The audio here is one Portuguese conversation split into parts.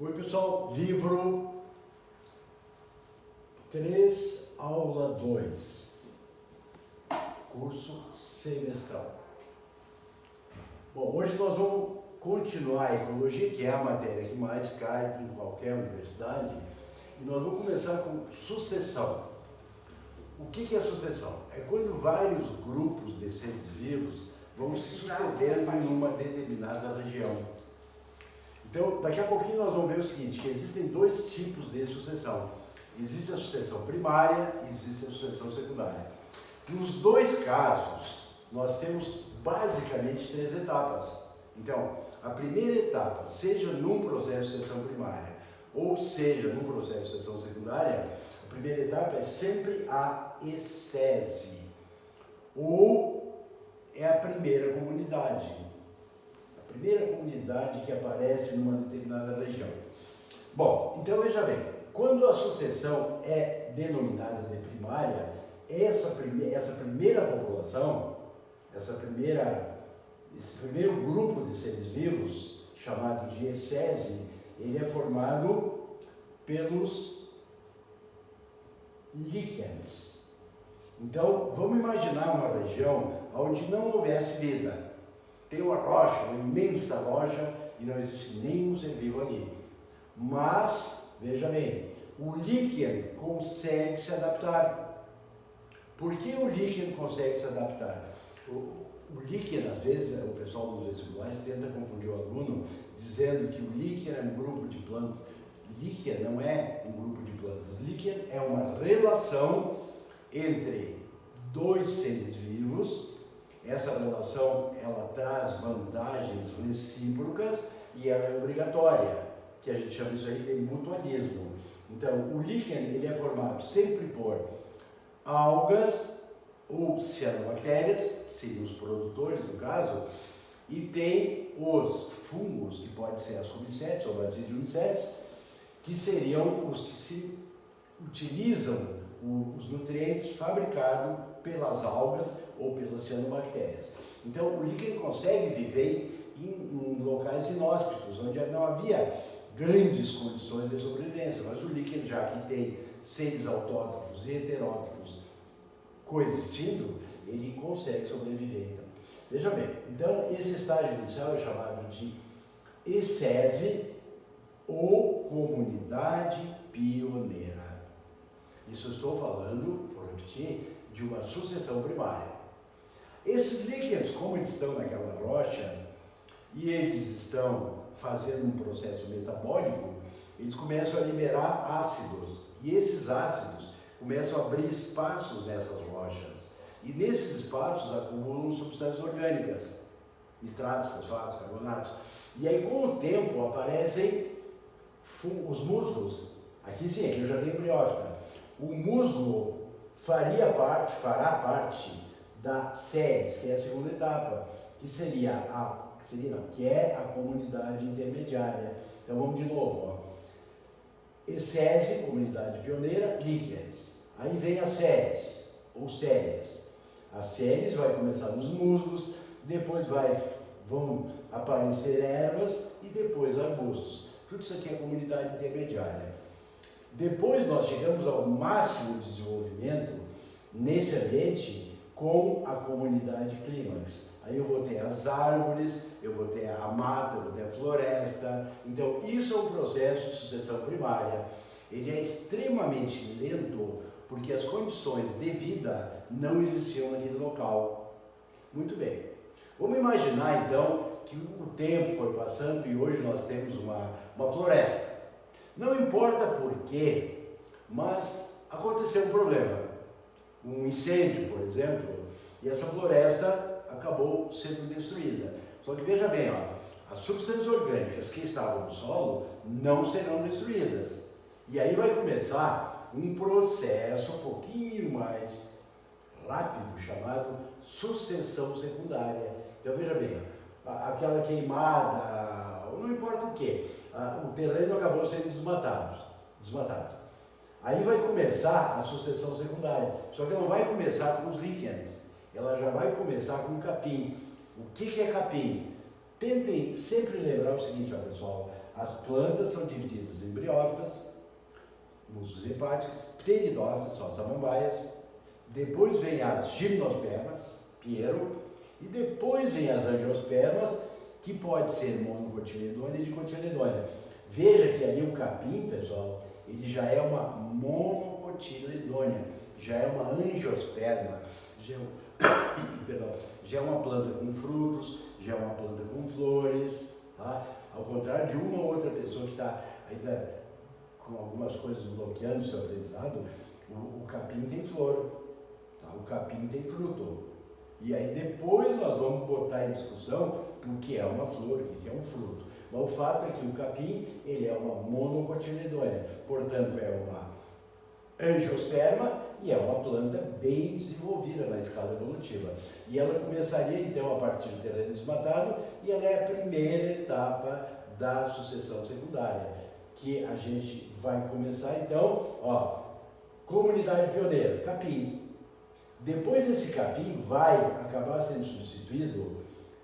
Oi pessoal, livro 3, aula 2, curso semestral. Bom, hoje nós vamos continuar a ecologia, que é a matéria que mais cai em qualquer universidade, e nós vamos começar com sucessão. O que é sucessão? É quando vários grupos de seres vivos vão se sucedendo em uma determinada região. Então, daqui a pouquinho nós vamos ver o seguinte, que existem dois tipos de sucessão. Existe a sucessão primária e existe a sucessão secundária. Nos dois casos, nós temos basicamente 3 etapas. Então, a primeira etapa, seja num processo de sucessão primária ou seja num processo de sucessão secundária, a primeira etapa é sempre a excese, ou é a primeira comunidade. Primeira comunidade que aparece numa determinada região. Bom, então veja bem, quando a sucessão é denominada de primária, essa primeira população, esse primeiro grupo de seres vivos, chamado de excese, ele é formado pelos líquens. Então, vamos imaginar uma região onde não houvesse vida. Tem uma rocha, uma imensa rocha, e não existe nenhum ser vivo ali. Mas, veja bem, o líquen consegue se adaptar. Por que o líquen consegue se adaptar? O líquen, às vezes, o pessoal dos vestibulares tenta confundir o aluno, dizendo que o líquen é um grupo de plantas. Líquen não é um grupo de plantas. Líquen é uma relação entre dois seres vivos. Essa relação, ela traz vantagens recíprocas e ela é obrigatória, que a gente chama isso aí de mutualismo. Então, o líquen, ele é formado sempre por algas ou cianobactérias, que seriam os produtores no caso, e tem os fungos, que podem ser as cubicetes ou basidiomycetes, que seriam os que se utilizam os nutrientes fabricados pelas algas ou pelas cianobactérias. Então, o líquen consegue viver em locais inóspitos, onde não havia grandes condições de sobrevivência, mas o líquen, já que tem seres autótrofos e heterótrofos coexistindo, ele consegue sobreviver. Então, veja bem, então esse estágio inicial é chamado de excese ou comunidade pioneira. Isso eu estou falando, vou repetir, de uma sucessão primária. Esses líquens, como eles estão naquela rocha e eles estão fazendo um processo metabólico, eles começam a liberar ácidos e esses ácidos começam a abrir espaços nessas rochas e nesses espaços acumulam substâncias orgânicas, nitratos, fosfatos, carbonatos, e aí com o tempo aparecem os musgos. Aqui sim, aqui eu já tenho briófita. O musgo fará parte da séries, que é a segunda etapa, que é a comunidade intermediária. Então vamos de novo, ó. Excese, comunidade pioneira, líquens. Aí vem as séries, ou séries. As séries vai começar nos musgos, depois vão aparecer ervas e depois arbustos. Tudo isso aqui é a comunidade intermediária. Depois nós chegamos ao máximo de desenvolvimento nesse ambiente com a comunidade clímax. Aí eu vou ter as árvores, eu vou ter a mata, eu vou ter a floresta. Então isso é um processo de sucessão primária. Ele é extremamente lento porque as condições de vida não existiam naquele local. Muito bem. Vamos imaginar então que o tempo foi passando e hoje nós temos uma floresta. Não importa por quê, mas aconteceu um problema. Um incêndio, por exemplo, e essa floresta acabou sendo destruída. Só que veja bem, ó, as substâncias orgânicas que estavam no solo não serão destruídas. E aí vai começar um processo um pouquinho mais rápido, chamado sucessão secundária. Então veja bem, aquela queimada, não importa o que, o terreno acabou sendo desmatado. Aí vai começar a sucessão secundária, só que ela não vai começar com os líquens, ela já vai começar com o capim. O que é capim? Tentem sempre lembrar o seguinte, ó, pessoal, As plantas são divididas em briófitas, músculos hepáticas, pteridófitas, são as samambaias, depois vem as gimnospermas, Pinheiro, e depois vem as angiospermas, que pode ser monocotiledônia e dicotiledônia. Veja que ali o capim, pessoal, ele já é uma monocotiledônia, já é uma angiosperma, já é uma planta com frutos, já é uma planta com flores, tá? Ao contrário de uma ou outra pessoa que está ainda com algumas coisas bloqueando o seu aprendizado, o capim tem flor, tá? O capim tem fruto. E aí depois nós vamos botar em discussão o que é uma flor, o que é um fruto. Mas o fato é que o capim, ele é uma monocotiledônia, portanto é uma angiosperma e é uma planta bem desenvolvida na escala evolutiva. E ela começaria então a partir do terreno desmatado, e ela é a primeira etapa da sucessão secundária, que a gente vai começar então, ó, comunidade pioneira, capim. Depois esse capim vai acabar sendo substituído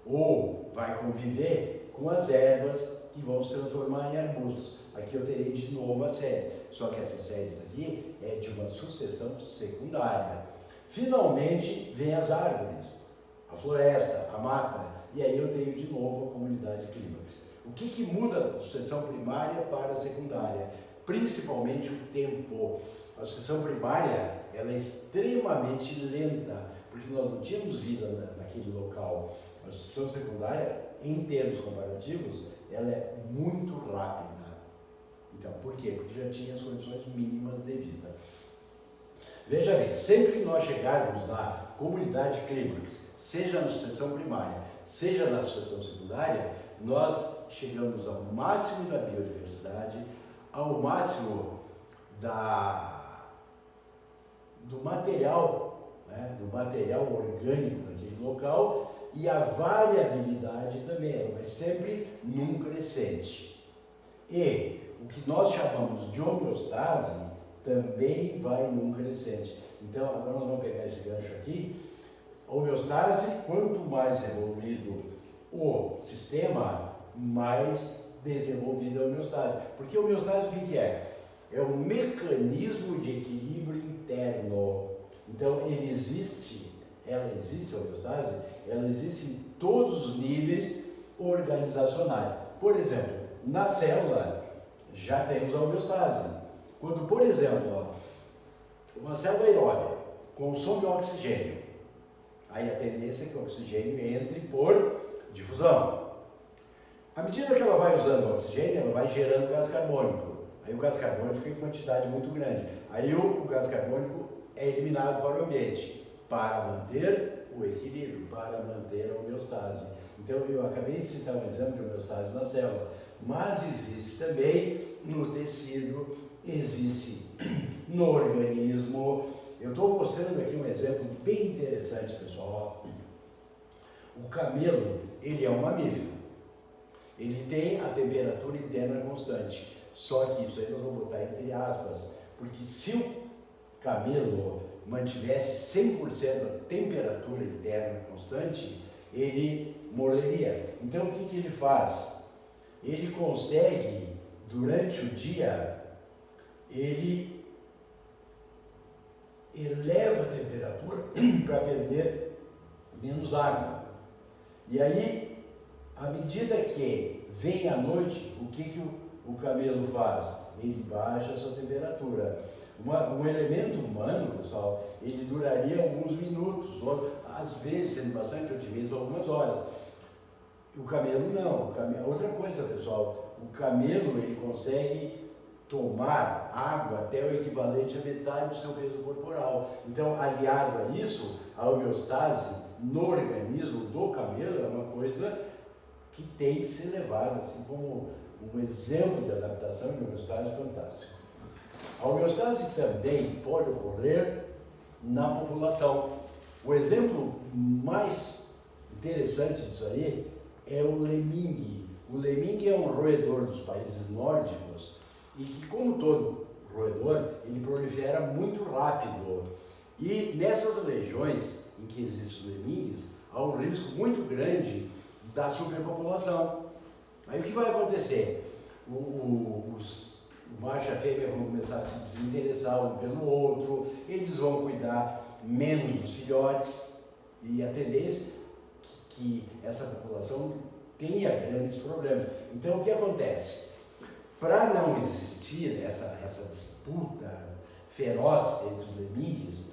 ou vai conviver com as ervas que vão se transformar em arbustos. Aqui eu terei de novo as séries, só que essas séries aqui é de uma sucessão secundária. Finalmente vem as árvores, a floresta, a mata, e aí eu tenho de novo a comunidade clímax. O que muda da sucessão primária para a secundária? Principalmente o tempo. A sucessão primária, ela é extremamente lenta, porque nós não tínhamos vida naquele local. A sucessão secundária, em termos comparativos, ela é muito rápida. Então, por quê? Porque já tinha as condições mínimas de vida. Veja bem, sempre que nós chegarmos na comunidade clímax, seja na sucessão primária, seja na sucessão secundária, nós chegamos ao máximo da biodiversidade, ao máximo do material, né, do material orgânico naquele local, e a variabilidade também, ela vai sempre num crescente. E o que nós chamamos de homeostase também vai num crescente. Então, agora nós vamos pegar esse gancho aqui. A homeostase, quanto mais evoluído o sistema, mais desenvolvida a homeostase. Porque a homeostase o que é? É um mecanismo de equilíbrio interno. Então, ela existe, a homeostase, ela existe em todos os níveis organizacionais. Por exemplo, na célula já temos a homeostase. Quando, por exemplo, uma célula aeróbia consome oxigênio, aí a tendência é que o oxigênio entre por difusão. À medida que ela vai usando o oxigênio, ela vai gerando gás carbônico. Aí o gás carbônico fica em quantidade muito grande. Aí o gás carbônico é eliminado para o ambiente, para manter o equilíbrio, para manter a homeostase. Então eu acabei de citar um exemplo de homeostase na célula, mas existe também no tecido, existe no organismo. Eu estou mostrando aqui um exemplo bem interessante, pessoal. O camelo, ele é um mamífero. Ele tem a temperatura interna constante. Só que isso aí nós vamos botar entre aspas, porque se o camelo mantivesse 100% a temperatura interna constante, ele morreria. Então o que ele faz? Ele consegue, durante o dia, ele eleva a temperatura para perder menos água. E aí, à medida que vem a noite, o que o camelo faz? Ele baixa a sua temperatura. Um elemento humano, pessoal, ele duraria alguns minutos, ou às vezes, sendo bastante otimista, algumas horas. O camelo não. Outra coisa, pessoal, o camelo ele consegue tomar água até o equivalente a metade do seu peso corporal. Então, aliado a isso, a homeostase no organismo do camelo é uma coisa que tem que ser levada assim como um exemplo de adaptação de homeostase fantástico. A homeostase também pode ocorrer na população. O exemplo mais interessante disso aí é o lemingue. O lemingue é um roedor dos países nórdicos e que, como todo roedor, ele prolifera muito rápido. E nessas regiões em que existem os lemingues, há um risco muito grande da superpopulação. Aí o que vai acontecer? o macho e a fêmea vão começar a se desinteressar um pelo outro, eles vão cuidar menos dos filhotes, e a tendência é que essa população tenha grandes problemas. Então, o que acontece? Para não existir essa disputa feroz entre os lemingues,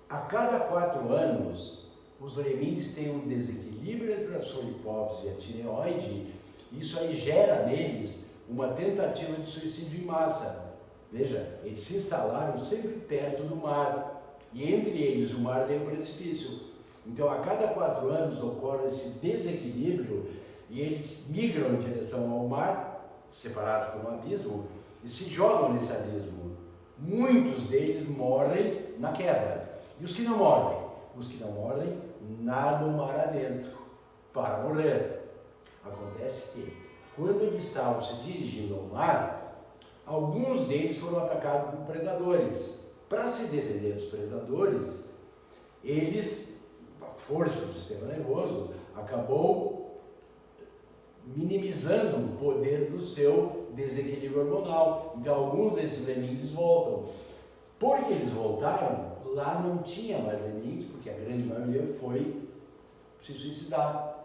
a cada 4 anos, os lemingues têm um desequilíbrio entre a sua hipófise e a tireoide, e isso aí gera neles uma tentativa de suicídio em massa. Veja, eles se instalaram sempre perto do mar, e entre eles o mar tem um precipício. Então, a cada 4 anos ocorre esse desequilíbrio e eles migram em direção ao mar, separados por um abismo, e se jogam nesse abismo. Muitos deles morrem na queda. E os que não morrem? Os que não morrem nadam mar adentro para morrer. Acontece que, quando eles estavam se dirigindo ao mar, alguns deles foram atacados por predadores. Para se defender dos predadores, a força do sistema nervoso acabou minimizando o poder do seu desequilíbrio hormonal. Então, alguns desses lemingues voltam. Porque eles voltaram, lá não tinha mais lemingues, porque a grande maioria foi se suicidar.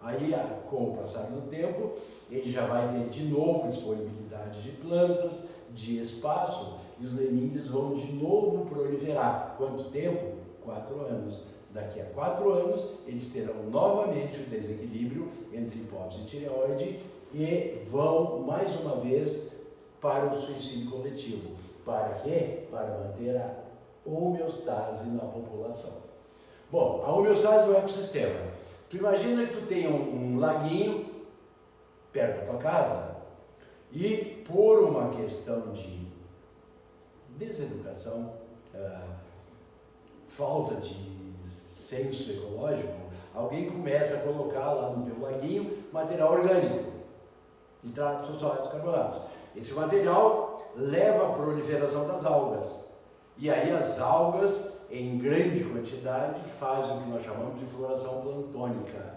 Aí, com o passar do tempo, ele já vai ter de novo disponibilidade de plantas, de espaço, e os lemingues vão de novo proliferar. Quanto tempo? 4 anos. Daqui a 4 anos, eles terão novamente o desequilíbrio entre hipófise e tireoide e vão, mais uma vez, para o suicídio coletivo. Para quê? Para manter a homeostase na população. Bom, a homeostase no ecossistema. Tu imagina que tu tem um laguinho perto da tua casa e, por uma questão de deseducação, falta de senso ecológico, alguém começa a colocar lá no teu laguinho material orgânico, nitratos, sólidos, carbonatos. Esse material leva à proliferação das algas. E aí as algas, em grande quantidade, fazem o que nós chamamos de floração plantônica.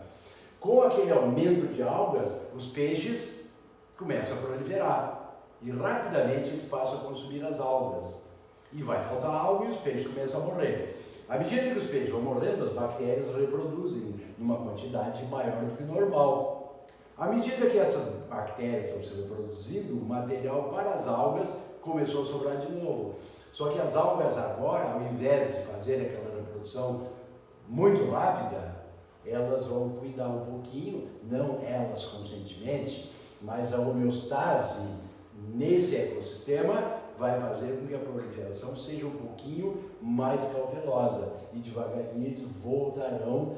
Com aquele aumento de algas, os peixes começam a proliferar. E rapidamente eles passam a consumir as algas. E vai faltar alga e os peixes começam a morrer. À medida que os peixes vão morrendo, as bactérias reproduzem numa quantidade maior do que normal. À medida que essas bactérias estão se reproduzindo, o material para as algas começou a sobrar de novo. Só que as algas agora, ao invés de fazer aquela reprodução muito rápida, elas vão cuidar um pouquinho, não elas conscientemente, mas a homeostase nesse ecossistema vai fazer com que a proliferação seja um pouquinho mais cautelosa e devagarinho eles voltarão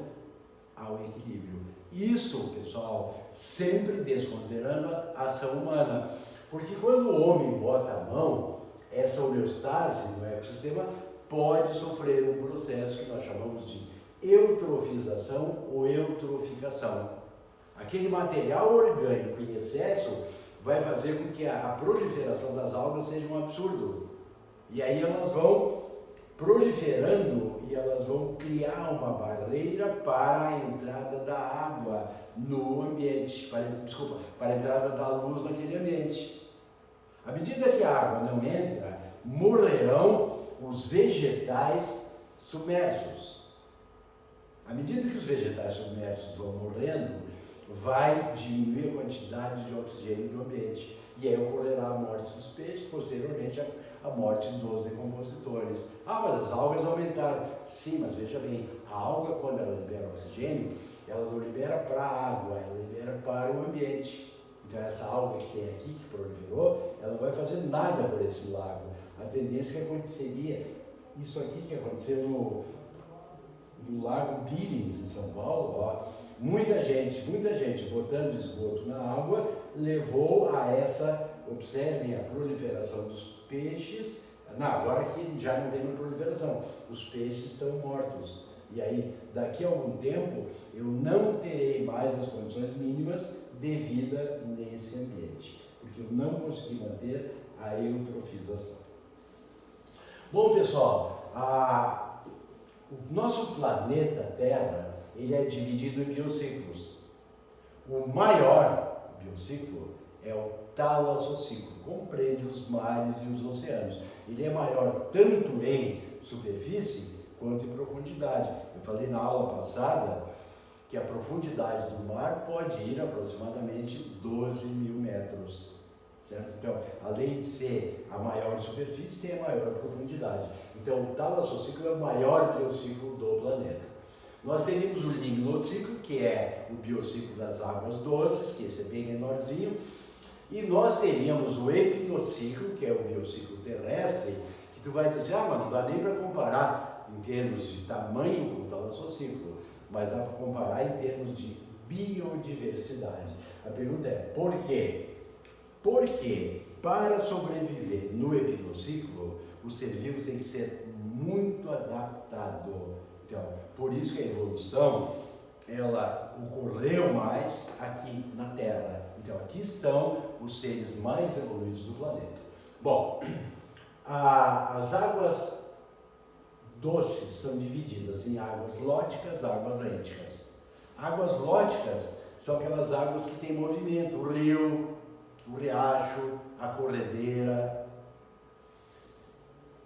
ao equilíbrio. Isso, pessoal, sempre desconsiderando a ação humana, porque quando o homem bota a mão, essa homeostase no ecossistema pode sofrer um processo que nós chamamos de eutrofização ou eutroficação. Aquele material orgânico em excesso vai fazer com que a proliferação das algas seja um absurdo. E aí elas vão proliferando e elas vão criar uma barreira para a entrada da água no ambiente, para a entrada da luz naquele ambiente. À medida que a água não entra, morrerão os vegetais submersos. À medida que os vegetais submersos vão morrendo, vai diminuir a quantidade de oxigênio do ambiente. E aí ocorrerá a morte dos peixes, posteriormente a morte dos decompositores. Ah, mas as algas aumentaram. Sim, mas veja bem, a alga, quando ela libera oxigênio, ela não libera para a água, ela libera para o ambiente. Então essa alga que tem aqui, que proliferou, ela não vai fazer nada por esse lago. A tendência que aconteceria, isso aqui que aconteceu no Lago Billings, em São Paulo, ó, muita gente botando esgoto na água, levou a essa, observem a proliferação dos peixes. Não, agora aqui já não tem mais proliferação, os peixes estão mortos. E aí, daqui a algum tempo, eu não terei mais as condições mínimas de vida nesse ambiente, porque eu não consegui manter a eutrofização. Bom, pessoal, o nosso planeta Terra, ele é dividido em biociclos. O maior biociclo é o talassociclo, compreende os mares e os oceanos. Ele é maior tanto em superfície quanto em profundidade. Eu falei na aula passada que a profundidade do mar pode ir aproximadamente 12 mil metros, certo? Então, além de ser a maior superfície, tem a maior profundidade. Então, o talassociclo é o maior biociclo do planeta. Nós teríamos o limnociclo, que é o biociclo das águas doces, que esse é bem menorzinho, e nós teríamos o epinociclo, que é o biociclo terrestre, que tu vai dizer, mas não dá nem para comparar em termos de tamanho com o talassociclo, mas dá para comparar em termos de biodiversidade. A pergunta é, por quê? Porque para sobreviver no epinociclo, o ser vivo tem que ser muito adaptado. Então, por isso que a evolução, ela ocorreu mais aqui na Terra. Então, aqui estão os seres mais evoluídos do planeta. Bom, as águas doces são divididas em águas lóticas e águas lênticas. Águas lóticas são aquelas águas que têm movimento, o rio, o riacho, a corredeira.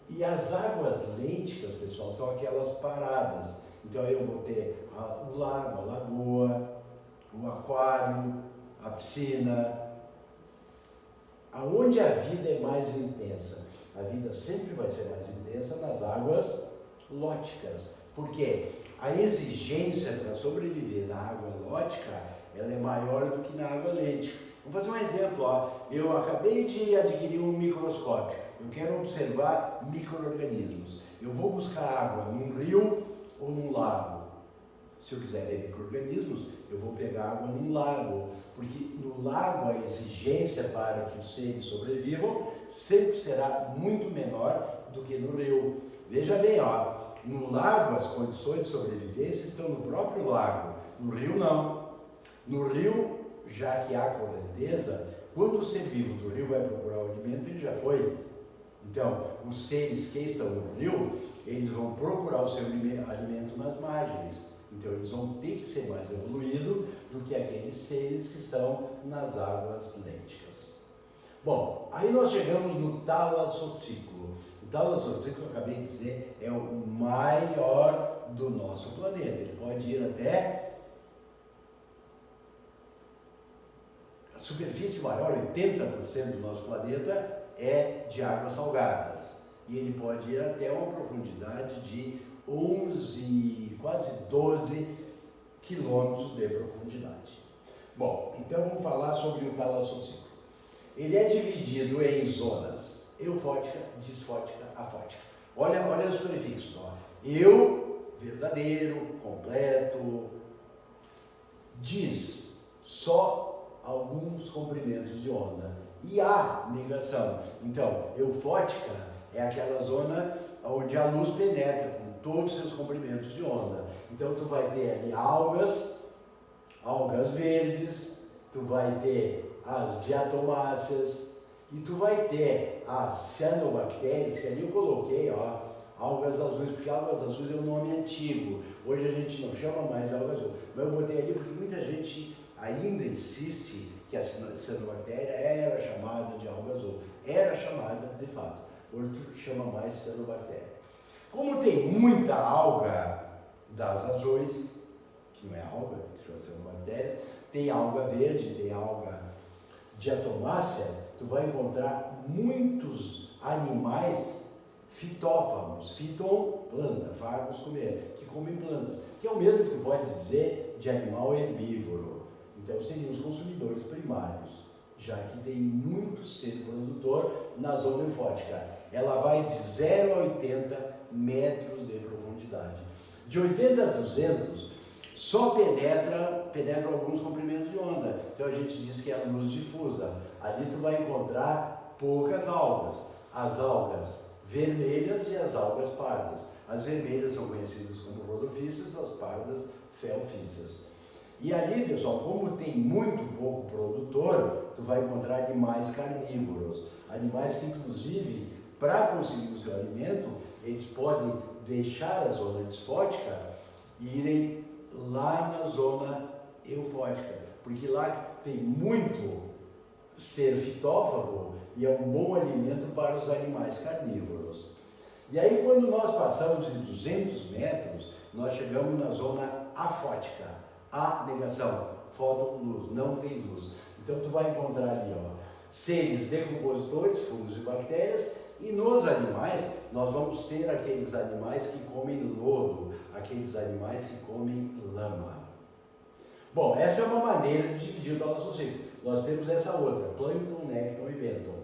E as águas lênticas, pessoal, são aquelas paradas. Então eu vou ter o lago, a lagoa, o aquário, a piscina. Aonde a vida é mais intensa? A vida sempre vai ser mais intensa nas águas lóticas, porque a exigência para sobreviver na água lótica, ela é maior do que na água lêntica. Vou fazer um exemplo, ó. Eu acabei de adquirir um microscópio, eu quero observar micro-organismos. Eu vou buscar água num rio ou num lago. Se eu quiser ver micro-organismos, eu vou pegar água num lago, porque no lago a exigência para que os seres sobrevivam sempre será muito menor do que no rio. Veja bem, ó, no lago as condições de sobrevivência estão no próprio lago, no rio não. No rio, já que há correnteza, quando o ser vivo do rio vai procurar o alimento, ele já foi. Então, os seres que estão no rio, eles vão procurar o seu alimento nas margens. Então, eles vão ter que ser mais evoluídos do que aqueles seres que estão nas águas lênticas. Bom, aí nós chegamos no talassociclo. O talassociclo, eu acabei de dizer, é o maior do nosso planeta. Ele pode ir até a superfície maior, 80% do nosso planeta é de águas salgadas. E ele pode ir até uma profundidade de 11, quase 12 quilômetros de profundidade. Bom, então vamos falar sobre o talassociclo. Ele é dividido em zonas eufótica, disfótica, afótica. Olha os prefixos. Ó. Eu, verdadeiro, completo. Diz, só alguns comprimentos de onda. E a negação. Então, eufótica é aquela zona onde a luz penetra com todos os seus comprimentos de onda. Então, tu vai ter ali algas verdes, tu vai ter as diatomáceas e tu vai ter as cianobactérias, que ali eu coloquei, ó, algas azuis, porque algas azuis é um nome antigo. Hoje a gente não chama mais alga azul, mas eu botei ali porque muita gente ainda insiste que a cianobactéria era chamada de alga azul. Era chamada, de fato. Hoje tu chama mais cianobactéria. Como tem muita alga das azuis, que não é alga, que são cianobactérias, tem alga verde, tem alga diatomácea, tu vai encontrar muitos animais fitófagos, fiton, planta, fagos, comer, que comem plantas, que é o mesmo que tu pode dizer de animal herbívoro. Então seriam os consumidores primários, já que tem muito ser produtor na zona eufótica. Ela vai de 0 a 80 metros de profundidade. De 80 a 200, só penetram alguns comprimentos de onda. Então a gente diz que é a luz difusa. Ali tu vai encontrar poucas algas. As algas vermelhas e as algas pardas. As vermelhas são conhecidas como rodophyces, as pardas felophyces. E ali, pessoal, como tem muito pouco produtor, tu vai encontrar animais carnívoros. Animais que, inclusive, para conseguir o seu alimento, eles podem deixar a zona disfótica e irem lá na zona eufótica, porque lá tem muito ser fitófago e é um bom alimento para os animais carnívoros. E aí, quando nós passamos de 200 metros, nós chegamos na zona afótica, a negação, fóton, luz, não tem luz. Então, tu vai encontrar ali, seres decompositores, fungos e bactérias, e nos animais, nós vamos ter aqueles animais que comem lodo, aqueles animais que comem lama. Bom, essa é uma maneira de dividir o talassociclo. Nós temos essa outra, plâncton, nécton e bênton.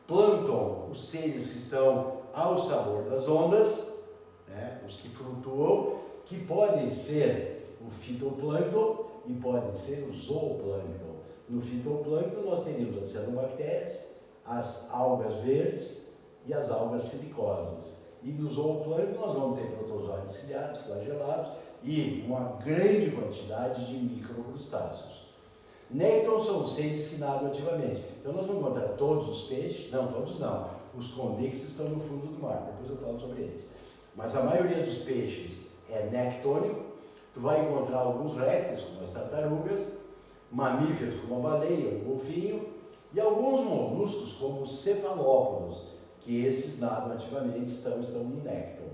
Plâncton, os seres que estão ao sabor das ondas, né, os que flutuam, que podem ser o fitoplâncton e podem ser o zooplâncton. No fitoplâncton nós teríamos as cianobactérias, as algas verdes e as algas silicosas. E no zooplâncton nós vamos ter protozoários ciliados, flagelados e uma grande quantidade de microcrustáceos. Nécton são seres que nadam ativamente. Então nós vamos encontrar todos os peixes, não, todos não. Os condictes estão no fundo do mar, depois eu falo sobre eles. Mas a maioria dos peixes é nectônico. Tu vai encontrar alguns répteis, como as tartarugas, mamíferos, como a baleia, o golfinho, e alguns moluscos, como os cefalópodos, que esses nadam ativamente, estão no nécton.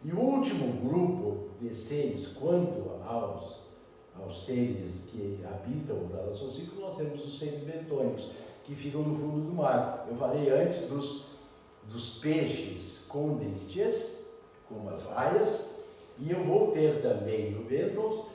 E o último grupo de seres, quanto aos seres que habitam o talassociclo, nós temos os seres bentônicos, que ficam no fundo do mar. Eu falei antes dos peixes condictes, como as raias, e eu vou ter também no bentons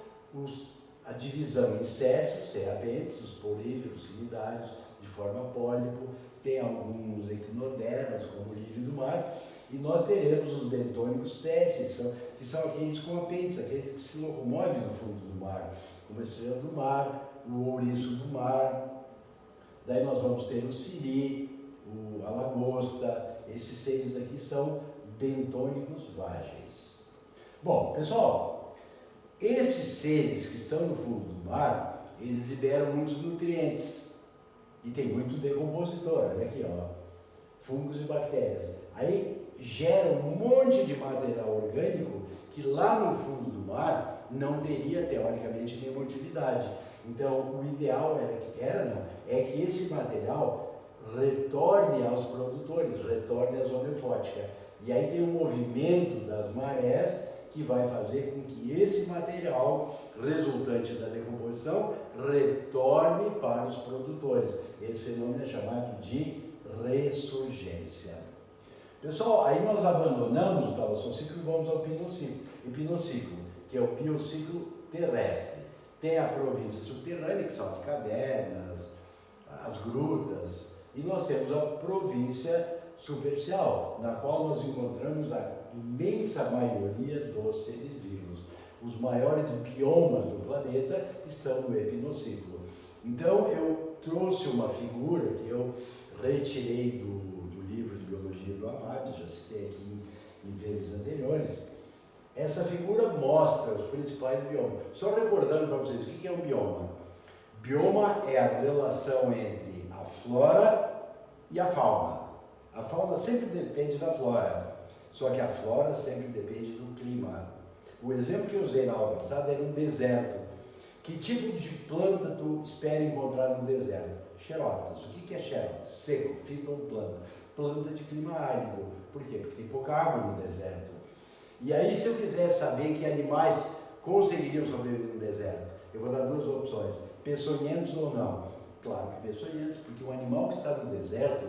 a divisão em cécios, serapentes, os poríferos, quinidários, de forma pólipo, tem alguns equinodermas, como o lírio do mar, e nós teremos os bentônicos césseis, que são aqueles com apêndices, aqueles que se locomovem no fundo do mar, como a estrela do mar, o ouriço do mar. Daí nós vamos ter o siri, a lagosta, esses seres aqui são bentônicos vágeis. Bom, pessoal, esses seres que estão no fundo do mar, eles liberam muitos nutrientes e tem muito decompositor, olha aqui, fungos e bactérias. Aí gera um monte de material orgânico que lá no fundo do mar não teria, teoricamente, nenhuma utilidade. Então, o ideal é que esse material retorne aos produtores, retorne à zona eufótica. E aí tem um movimento das marés que vai fazer com que esse material resultante da decomposição retorne para os produtores. Esse fenômeno é chamado de ressurgência. Pessoal, aí nós abandonamos o talassociclo e vamos ao hipnociclo, que é o biociclo terrestre. Tem a província subterrânea, que são as cavernas, as grutas, e nós temos a província superficial, na qual nós encontramos a imensa maioria dos seres vivos. Os maiores biomas do planeta estão no hipnociclo. Então, eu trouxe uma figura que eu retirei do livro de Biologia do Amabis, já citei aqui em vezes anteriores. Essa figura mostra os principais biomas. Só recordando para vocês, o que é um bioma? Bioma é a relação entre a flora e a fauna. A fauna sempre depende da flora, só que a flora sempre depende do clima. O exemplo que eu usei na aula passada era um deserto. Que tipo de planta tu espera encontrar no deserto? Xerófitas. O que é xerófitas? Seco, fitoplanta. Planta de clima árido. Por quê? Porque tem pouca água no deserto. E aí, se eu quiser saber que animais conseguiriam sobreviver no deserto, eu vou dar duas opções: peçonhentos ou não. Claro que peçonhentos, porque um animal que está no deserto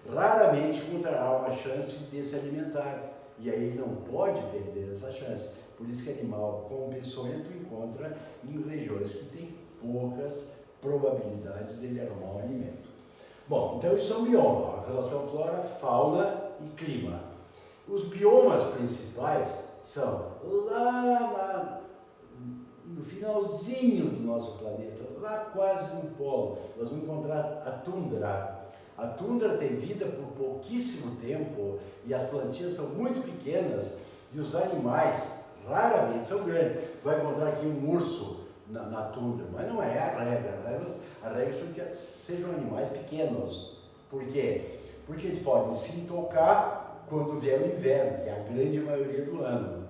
raramente encontrará uma chance de se alimentar. E aí ele não pode perder essa chance. Por isso que animal com peçonhento encontra em regiões que têm poucas probabilidades de ele arrumar um alimento. Bom, então isso é um bioma, a relação flora, fauna e clima. Os biomas principais são lá no finalzinho do nosso planeta, lá quase no polo. Nós vamos encontrar a tundra. A tundra tem vida por pouquíssimo tempo e as plantinhas são muito pequenas e os animais raramente são grandes. Você vai encontrar aqui um urso na tundra, mas não é a regra. A regra são que sejam animais pequenos. Por quê? Porque eles podem se intocar quando vier o inverno, que é a grande maioria do ano.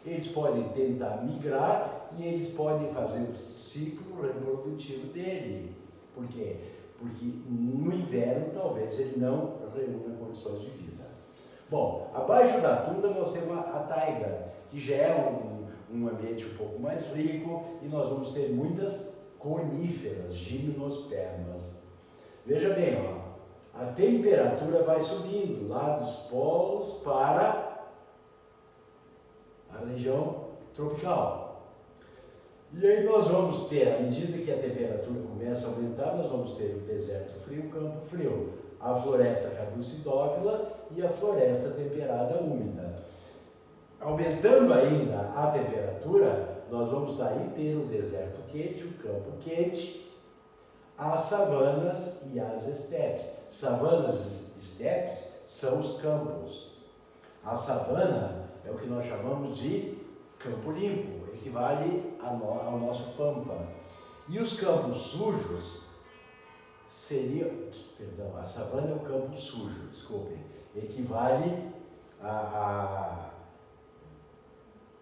Eles podem tentar migrar e eles podem fazer o ciclo reprodutivo dele. Por quê? porque no inverno talvez ele não reúna condições de vida. Bom, abaixo da tundra nós temos a taiga, que já é um ambiente um pouco mais rico, e nós vamos ter muitas coníferas, gimnospermas. Veja bem, ó, a temperatura vai subindo lá dos polos para a região tropical. E aí nós vamos ter, à medida que a temperatura começa a aumentar, nós vamos ter o deserto frio, o campo frio, a floresta caducidófila e a floresta temperada úmida. Aumentando ainda a temperatura, nós vamos daí ter o deserto quente, o campo quente, as savanas e as estepes. Savanas e estepes são os campos. A savana é o que nós chamamos de campo limpo, equivale ao nosso pampa. E os campos sujos seriam, perdão, a savana é o campo sujo, desculpem, equivale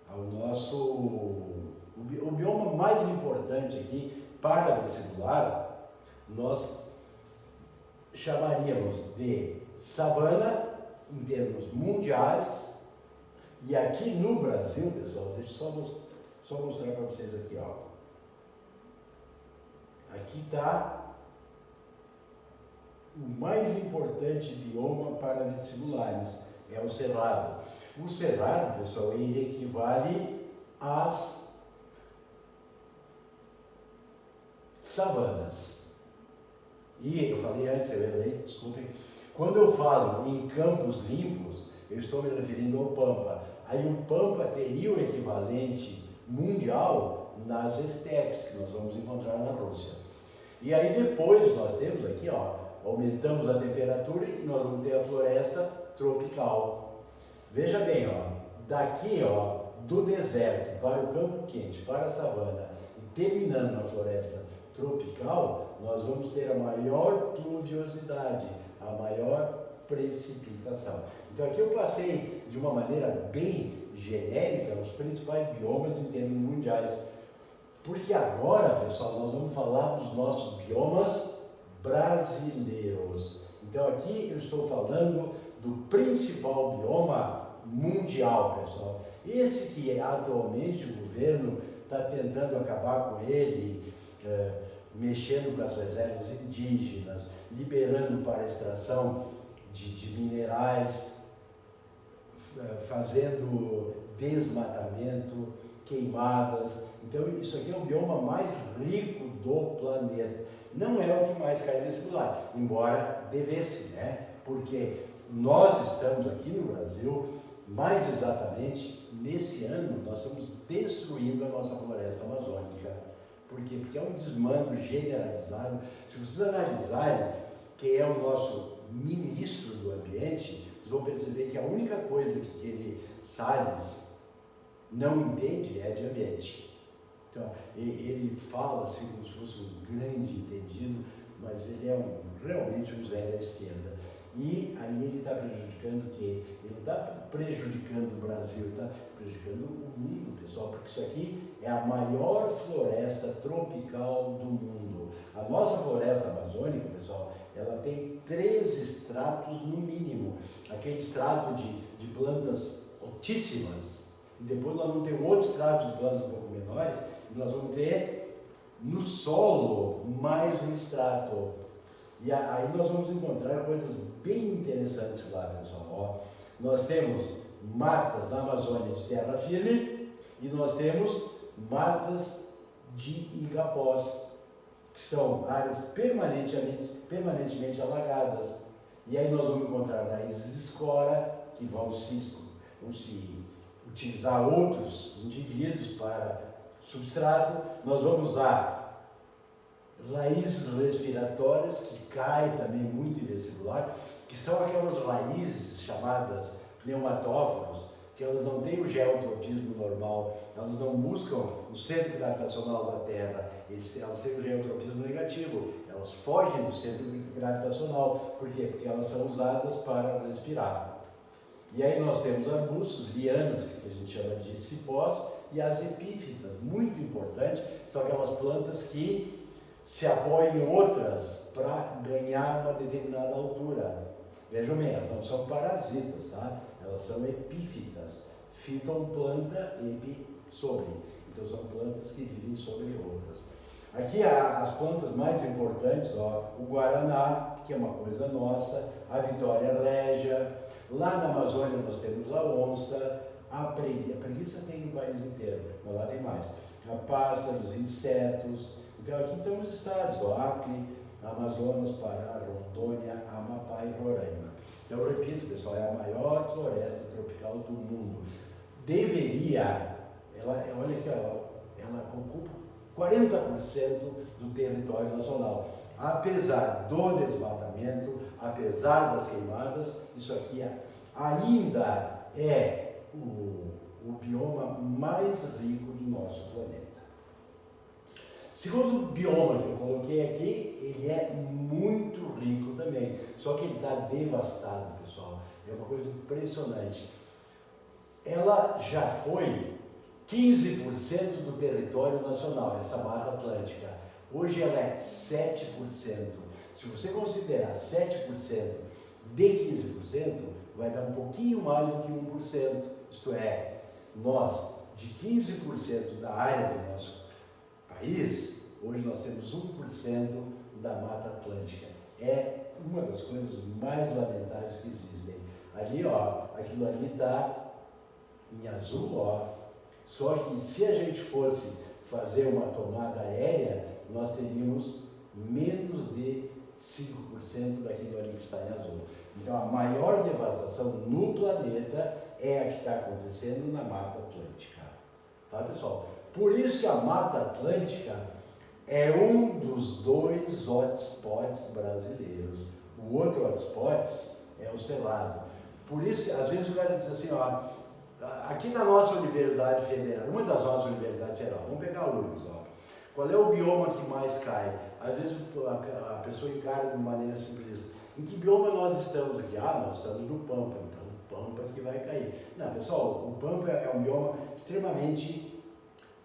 ao nosso, o bioma mais importante aqui para vestibular, nós chamaríamos de savana em termos mundiais. E aqui no Brasil, pessoal, deixa eu só mostrar para vocês aqui, ó. Aqui está o mais importante bioma para vestibulares, é o cerrado. O cerrado, pessoal, ele equivale às savanas. E eu falei antes, eu errei, desculpem. Quando eu falo em campos limpos, eu estou me referindo ao pampa. Aí o pampa teria o equivalente mundial nas estepes, que nós vamos encontrar na Rússia. E aí depois nós temos aqui, ó, aumentamos a temperatura e nós vamos ter a floresta tropical. Veja bem, ó, daqui, ó, do deserto para o campo quente, para a savana e terminando na floresta tropical, nós vamos ter a maior pluviosidade, a maior precipitação. Então aqui eu passei de uma maneira bem genérica os principais biomas em termos mundiais, porque agora, pessoal, nós vamos falar dos nossos biomas brasileiros. Então aqui eu estou falando do principal bioma mundial, pessoal. Esse que atualmente o governo está tentando acabar com ele, mexendo com as reservas indígenas, liberando para extração de minerais, fazendo desmatamento, queimadas. Então isso aqui é o bioma mais rico do planeta. Não é o que mais cai nesse lugar, embora devesse, né? Porque nós estamos aqui no Brasil, mais exatamente, nesse ano, nós estamos destruindo a nossa floresta amazônica. Por quê? Porque é um desmando generalizado. Se vocês analisarem quem é o nosso ministro do ambiente, vocês vão perceber que a única coisa que ele, Salles, não entende é de ambiente. Então, ele fala assim como se fosse um grande entendido, mas ele é realmente um zero à esquerda. E aí ele está prejudicando o quê? Ele não está prejudicando o Brasil, ele está prejudicando o mundo, pessoal, porque isso aqui é a maior floresta tropical do mundo. A nossa floresta amazônica, pessoal, ela tem 3 estratos no mínimo. Aquele estrato de plantas altíssimas, e depois nós vamos ter outro estrato de plantas um pouco menores, e nós vamos ter no solo mais um estrato. E aí nós vamos encontrar coisas bem interessantes lá, pessoal. Ó, nós temos matas na Amazônia de terra firme e nós temos matas de igapós, que são áreas permanentemente alagadas. E aí nós vamos encontrar raízes escora, que vão se utilizar outros indivíduos para substrato. Nós vamos usar raízes respiratórias, que caem também muito em vestibular, que são aquelas raízes chamadas pneumatóforos, que elas não têm o geotropismo normal, elas não buscam o centro gravitacional da Terra, elas têm o geotropismo negativo, elas fogem do centro gravitacional. Por quê? Porque elas são usadas para respirar. E aí nós temos arbustos, lianas, que a gente chama de cipós, e as epífitas, muito importantes, são aquelas plantas que se apoiam em outras para ganhar uma determinada altura. Vejam bem, elas não são parasitas, tá? Elas são epífitas. Fiton, planta, epi, sobre. Então são plantas que vivem sobre outras. Aqui as plantas mais importantes, ó, o guaraná, que é uma coisa nossa, a vitória régia. Lá na Amazônia nós temos a onça, a preguiça tem no país inteiro, mas lá tem mais. A pássaros, insetos. Então aqui estão os estados, ó, Acre, Amazonas, Pará, Rondônia, Amapá e Roraima. Eu repito, pessoal, é a maior floresta tropical do mundo. Deveria, olha aqui, ela ocupa 40% do território nacional. Apesar do desmatamento, apesar das queimadas, isso aqui ainda é o bioma mais rico do nosso planeta. Segundo bioma que eu coloquei aqui, ele é muito rico também, só que ele está devastado, pessoal. É uma coisa impressionante. Ela já foi 15% do território nacional, essa Mata Atlântica. Hoje ela é 7%. Se você considerar 7% de 15%, vai dar um pouquinho mais do que 1%. Isto é, nós, de 15% da área do nosso país, hoje nós temos 1% da Mata Atlântica. É uma das coisas mais lamentáveis que existem. Ali, ó, aquilo ali está em azul, ó. Só que se a gente fosse fazer uma tomada aérea, nós teríamos menos de 5% daquilo ali que está em azul. Então a maior devastação no planeta é a que está acontecendo na Mata Atlântica. Tá, pessoal? Por isso que a Mata Atlântica é um dos 2 hotspots brasileiros. O outro hotspot é o Cerrado. Por isso que às vezes o cara diz assim, ó, aqui na nossa Universidade Federal, uma das nossas universidades federais, vamos pegar a URGS, ó. Qual é o bioma que mais cai? Às vezes a pessoa encara de maneira simplista. Em que bioma nós estamos aqui? Ah, nós estamos no Pampa, então o Pampa que vai cair. Não, pessoal, o Pampa é um bioma extremamente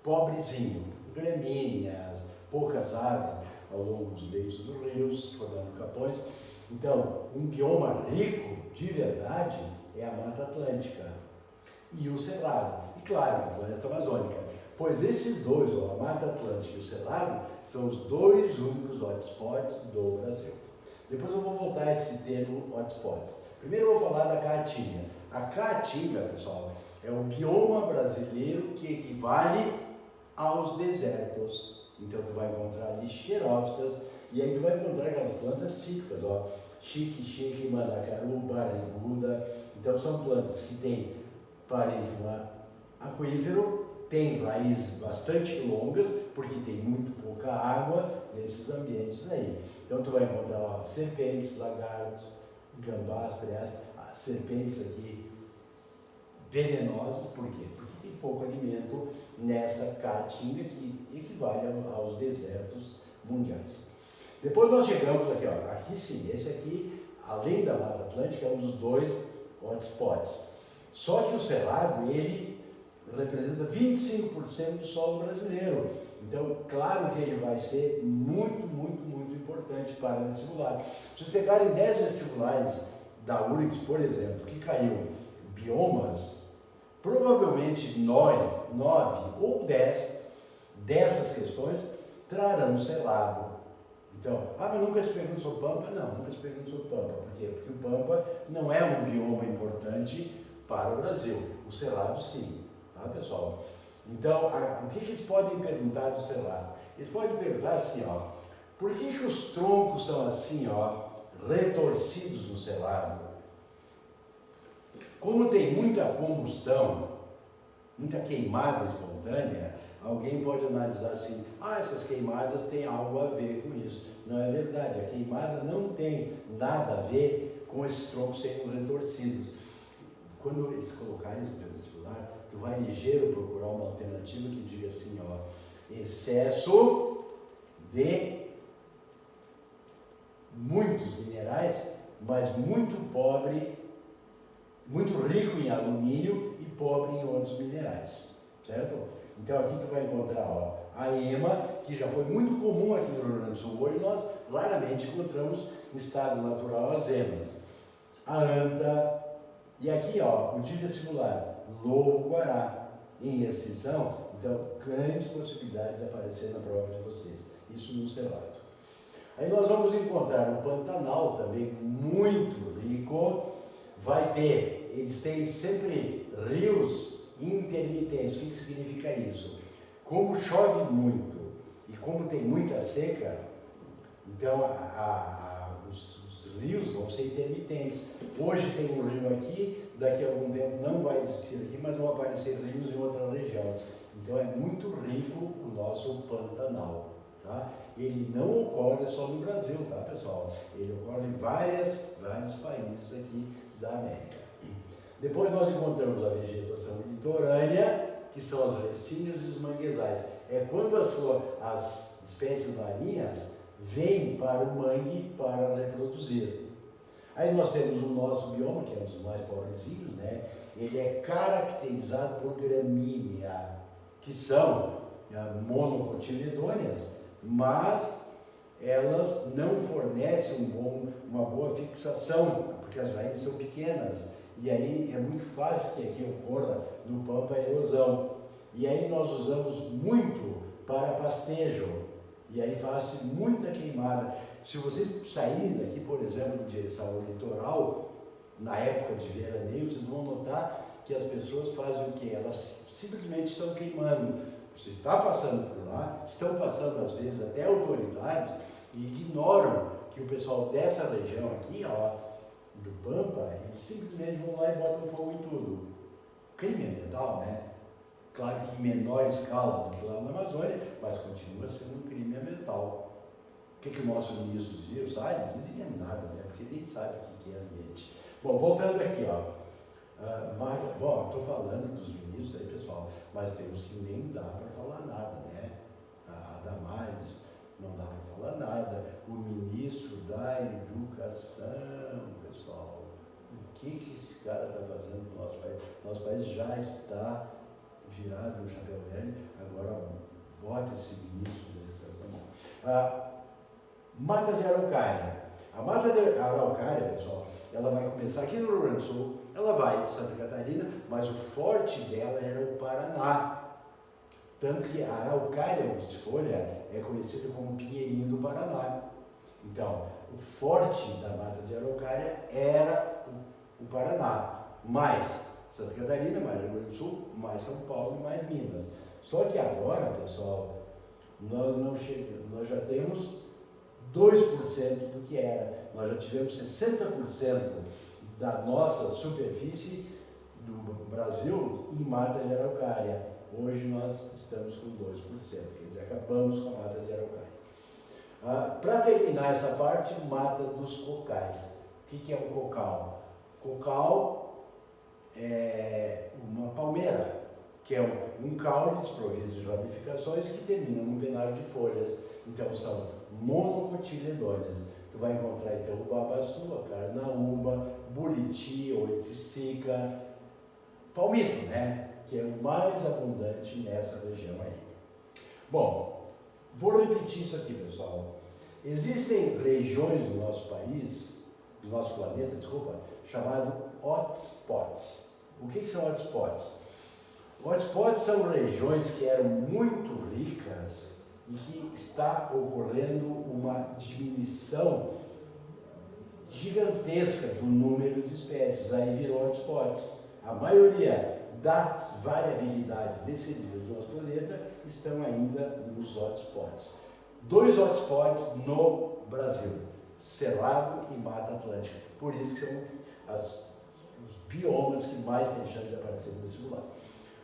pobrezinho. Gramíneas, poucas aves ao longo dos leitos dos rios, formando capões. Então, um bioma rico, de verdade, é a Mata Atlântica e o Cerrado. E claro, a Floresta Amazônica. Pois esses dois, ó, a Mata Atlântica e o Cerrado, são os 2 únicos hotspots do Brasil. Depois eu vou voltar a esse termo hotspots. Primeiro eu vou falar da Caatinga. A Caatinga, pessoal, é o bioma brasileiro que equivale aos desertos. Então tu vai encontrar ali xerófitas e aí tu vai encontrar aquelas plantas típicas, ó, xique, mandacaru, barriguda. Então são plantas que têm parênquima aquífero, tem raízes bastante longas, porque tem muito pouca água nesses ambientes aí. Então tu vai encontrar ó, serpentes, lagartos, gambás, preás, as serpentes aqui venenosas, por quê? Porque tem pouco alimento nessa caatinga que equivale aos desertos mundiais. Depois nós chegamos aqui, ó, aqui sim, esse aqui, além da Mata Atlântica, é um dos 2 hotspots. Só que o Cerrado, ele representa 25% do solo brasileiro. Então, claro que ele vai ser muito importante para o vestibular. Se vocês pegarem 10 vestibulares da URGS, por exemplo, que caiu biomas, provavelmente 9 ou 10 dessas questões trarão o Cerrado. Então, mas nunca se pergunta sobre o Pampa? Não, nunca se pergunta sobre o Pampa. Por quê? Porque o Pampa não é um bioma importante para o Brasil. O Cerrado, sim. Tá, pessoal? Então, o que eles podem perguntar do Cerrado? Eles podem perguntar assim, ó, por que os troncos são assim, ó, retorcidos no Cerrado? Como tem muita combustão, muita queimada espontânea, alguém pode analisar assim, essas queimadas têm algo a ver com isso. Não é verdade, a queimada não tem nada a ver com esses troncos sendo retorcidos. Quando eles colocarem isso no teu vestibular, tu vai ligeiro procurar uma alternativa que diga assim, ó, excesso de muitos minerais, mas muito pobre, muito rico em alumínio e pobre em outros minerais, certo? Então aqui tu vai encontrar, ó, a ema, que já foi muito comum aqui no Rio Grande do Sul. Hoje nós raramente encontramos em estado natural as emas. A anta, e aqui, ó, o dia vestibular, lobo-guará, em extinção. Então, grandes possibilidades de aparecer na prova de vocês. Isso no Cerrado. Aí nós vamos encontrar o Pantanal também muito rico. Vai ter, eles têm sempre rios intermitentes. O que significa isso? Como chove muito e como tem muita seca, então os rios vão ser intermitentes. Hoje tem um rio aqui, daqui a algum tempo não vai existir aqui, mas vão aparecer rios em outra região. Então é muito rico o nosso Pantanal. Tá? Ele não ocorre só no Brasil, tá, pessoal? Ele ocorre em vários países aqui da América. Depois nós encontramos a vegetação litorânea, que são as restinhas e os manguezais. É quando as espécies marinhas vêm para o mangue para reproduzir. Aí nós temos o nosso bioma, que é um dos mais pobrezinhos, né? Ele é caracterizado por gramínea, que são monocotiledôneas, mas elas não fornecem uma boa fixação, porque as raízes são pequenas. E aí é muito fácil que aqui ocorra no pampa a erosão. E aí nós usamos muito para pastejo. E aí faz muita queimada. Se vocês saírem daqui, por exemplo, em direção ao litoral, na época de veraneio, vocês vão notar que as pessoas fazem o quê? Elas simplesmente estão queimando. Você está passando por lá, estão passando às vezes até autoridades e ignoram que o pessoal dessa região aqui, ó, do Pampa, eles simplesmente vão lá e botam fogo em tudo. Crime ambiental, né? Claro que em menor escala do que lá na Amazônia, mas continua sendo um crime ambiental. O que o nosso ministro dizia? O Salles não dizia nada, né? Porque ele nem sabe o que é ambiente. Bom, voltando aqui, ó. Bom, estou falando dos ministros aí, pessoal, mas temos que nem dá para falar nada, né? A Damares não dá para falar nada. O ministro da Educação, pessoal, o que esse cara está fazendo no nosso país? Nosso país já está virado no chapéu velho, agora bota esse ministro da Educação. Mata de Araucária. A Mata de Araucária, pessoal, ela vai começar aqui no Rio Grande do Sul, ela vai de Santa Catarina, mas o forte dela era o Paraná. Tanto que a Araucária mustiflora é conhecida como Pinheirinho do Paraná. Então, o forte da Mata de Araucária era o Paraná, mais Santa Catarina, mais Rio Grande do Sul, mais São Paulo e mais Minas. Só que agora, pessoal, nós não chegamos, nós já temos 2% do que era. Nós já tivemos 60% da nossa superfície do Brasil em mata de araucária. Hoje nós estamos com 2%, quer dizer, acabamos com a mata de araucária. Para terminar essa parte, mata dos cocais. O que é um cocal? Cocal é uma palmeira, que é um caule desprovido de ramificações que termina num penário de folhas. Então são monocotiledôneas. Tu vai encontrar então o babaçu, a carnaúba, buriti, oiticica, palmito, né? Que é o mais abundante nessa região aí. Bom, vou repetir isso aqui, pessoal. Existem regiões do nosso país, do nosso planeta, desculpa, chamado hotspots. O que são hotspots? Hotspots são regiões que eram muito ricas e que está ocorrendo uma diminuição gigantesca do número de espécies. Aí virou hotspots. A maioria das variabilidades desse nível do nosso planeta estão ainda nos hotspots. 2 hotspots no Brasil, Cerrado e Mata Atlântica. Por isso que são os biomas que mais têm chance de aparecer no vestibular.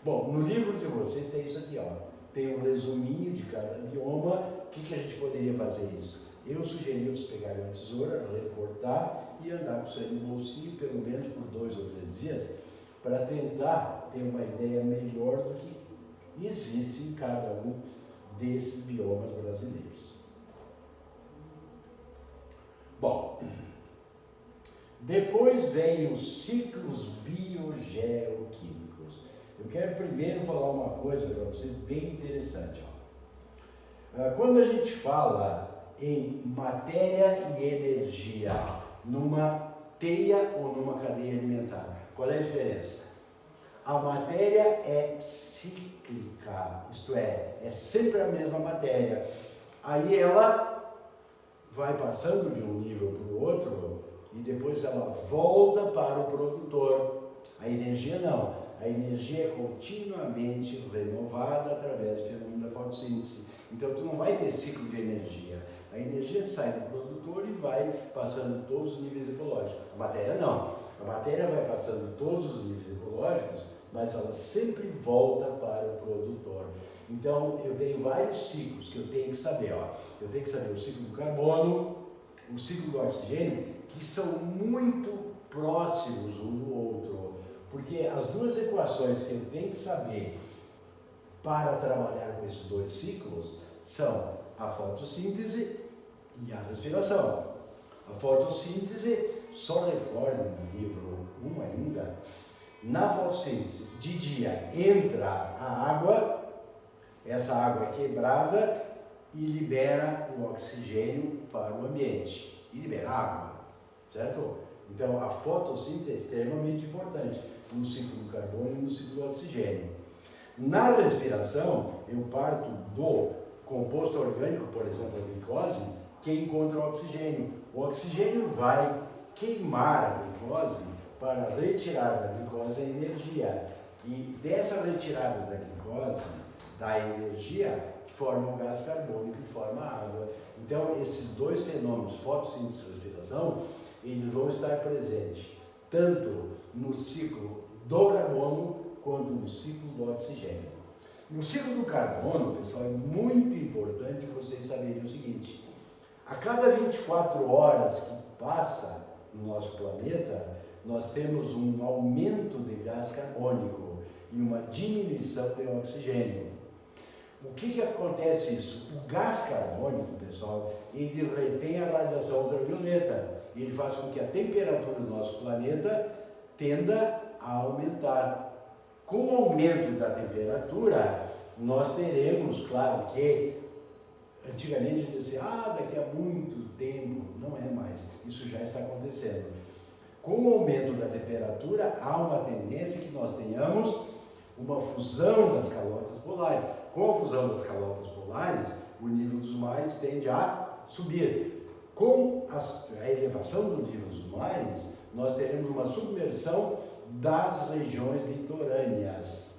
Bom, no livro de vocês tem isso aqui, ó. Tem um resuminho de cada bioma. O que a gente poderia fazer isso? Eu sugeri vocês pegarem uma tesoura, recortar e andar com isso aí no bolsinho, pelo menos por 2 ou 3 dias, para tentar ter uma ideia melhor do que existe em cada um desses biomas brasileiros. Bom, depois vem os ciclos biogeoquímicos. Eu quero primeiro falar uma coisa para vocês bem interessante. Quando a gente fala em matéria e energia numa teia ou numa cadeia alimentar, qual é a diferença? A matéria é cíclica, isto é sempre a mesma matéria. Aí ela vai passando de um nível para o outro e depois ela volta para o produtor. A energia não. A energia é continuamente renovada através do fenômeno da fotossíntese. Então, tu não vai ter ciclo de energia. A energia sai do produtor e vai passando todos os níveis ecológicos. A matéria não. A matéria vai passando todos os níveis ecológicos, mas ela sempre volta para o produtor. Então, eu tenho vários ciclos que eu tenho que saber. Eu tenho que saber o ciclo do carbono, o ciclo do oxigênio, que são muito próximos um do outro. Porque as duas equações que eu tenho que saber para trabalhar com esses dois ciclos são a fotossíntese e a respiração. A fotossíntese, só recordem no livro 1 ainda, na fotossíntese, de dia entra a água, essa água é quebrada e libera o oxigênio para o ambiente, e libera água, certo? Então a fotossíntese é extremamente importante no ciclo do carbono e no ciclo do oxigênio. Na respiração, eu parto do composto orgânico, por exemplo, a glicose, que encontra o oxigênio. O oxigênio vai queimar a glicose para retirar da glicose a energia. E dessa retirada da glicose, da energia, forma o gás carbônico e forma a água. Então, esses dois fenômenos, fotossíntese e respiração, eles vão estar presentes tanto no ciclo do carbono quanto no ciclo do oxigênio. No ciclo do carbono, pessoal, é muito importante vocês saberem o seguinte: a cada 24 horas que passa no nosso planeta, nós temos um aumento de gás carbônico e uma diminuição de oxigênio. O que acontece isso? O gás carbônico, pessoal, ele retém a radiação ultravioleta. Ele faz com que a temperatura do nosso planeta tenda a aumentar. Com o aumento da temperatura, nós teremos, claro que antigamente a gente dizia, daqui a muito tempo, não é mais, isso já está acontecendo. Com o aumento da temperatura, há uma tendência que nós tenhamos uma fusão das calotas polares. Com a fusão das calotas polares, o nível dos mares tende a subir. Com a elevação do nível dos mares, nós teremos uma submersão das regiões litorâneas,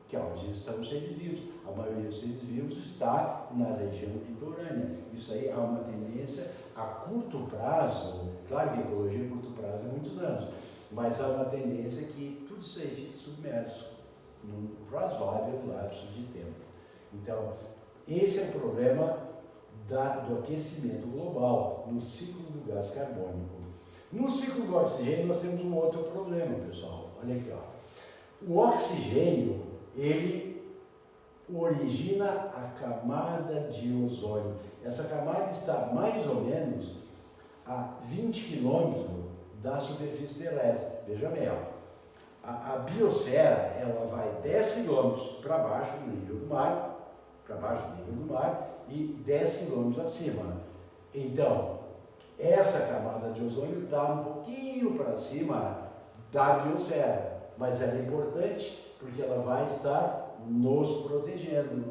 que é onde estão os seres vivos. A maioria dos seres vivos está na região litorânea. Isso aí há uma tendência a curto prazo, claro que a ecologia a curto prazo é muitos anos, mas há uma tendência que tudo isso aí fique submerso num razoável lapso de tempo. Então, esse é o problema do aquecimento global no ciclo do gás carbônico. No ciclo do oxigênio, nós temos um outro problema, pessoal. Olha aqui, o oxigênio, ele origina a camada de ozônio. Essa camada está mais ou menos a 20 quilômetros da superfície terrestre. Veja bem, a biosfera, ela vai 10 quilômetros para baixo do nível do mar, e 10 quilômetros acima. Então, essa camada de ozônio está um pouquinho para cima da biosfera, mas ela é importante porque ela vai estar nos protegendo.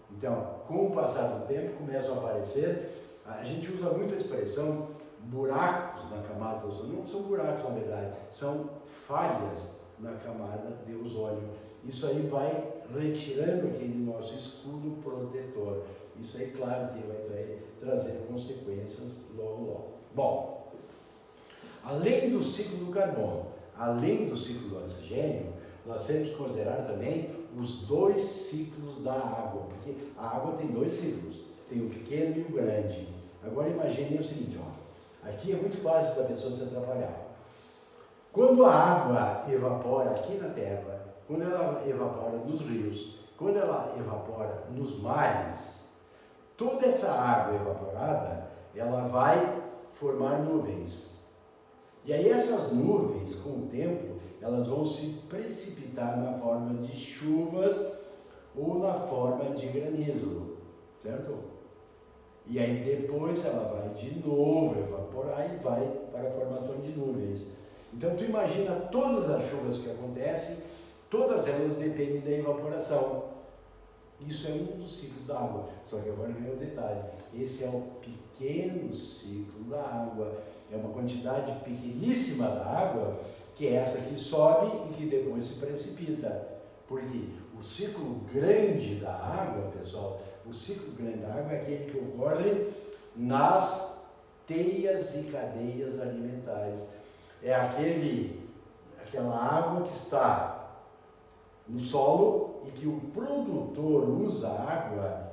Então, com o passar do tempo, começam a aparecer, a gente usa muito a expressão buracos na camada de ozônio. Não são buracos, na verdade, são falhas na camada de ozônio. Isso aí vai retirando aquele nosso escudo protetor. Isso aí, claro, que vai trazer consequências logo. Bom, além do ciclo do carbono, além do ciclo do oxigênio, nós temos que considerar também os dois ciclos da água, porque a água tem dois ciclos, tem o pequeno e o grande. Agora imaginem o seguinte, aqui é muito fácil da pessoa se atrapalhar. Quando a água evapora aqui na Terra, quando ela evapora nos rios, quando ela evapora nos mares, toda essa água evaporada, ela vai formar nuvens. E aí essas nuvens, com o tempo, elas vão se precipitar na forma de chuvas ou na forma de granizo, certo? E aí depois ela vai de novo evaporar e vai para a formação de nuvens. Então tu imagina todas as chuvas que acontecem, todas elas dependem da evaporação. Isso é um dos ciclos da água. Só que agora vem o detalhe. Esse é o pequeno ciclo da água. É uma quantidade pequeníssima da água, que é essa que sobe e que depois se precipita. Porque o ciclo grande da água, pessoal, o ciclo grande da água é aquele que ocorre nas teias e cadeias alimentares. É aquela água que está no solo e que o produtor usa a água,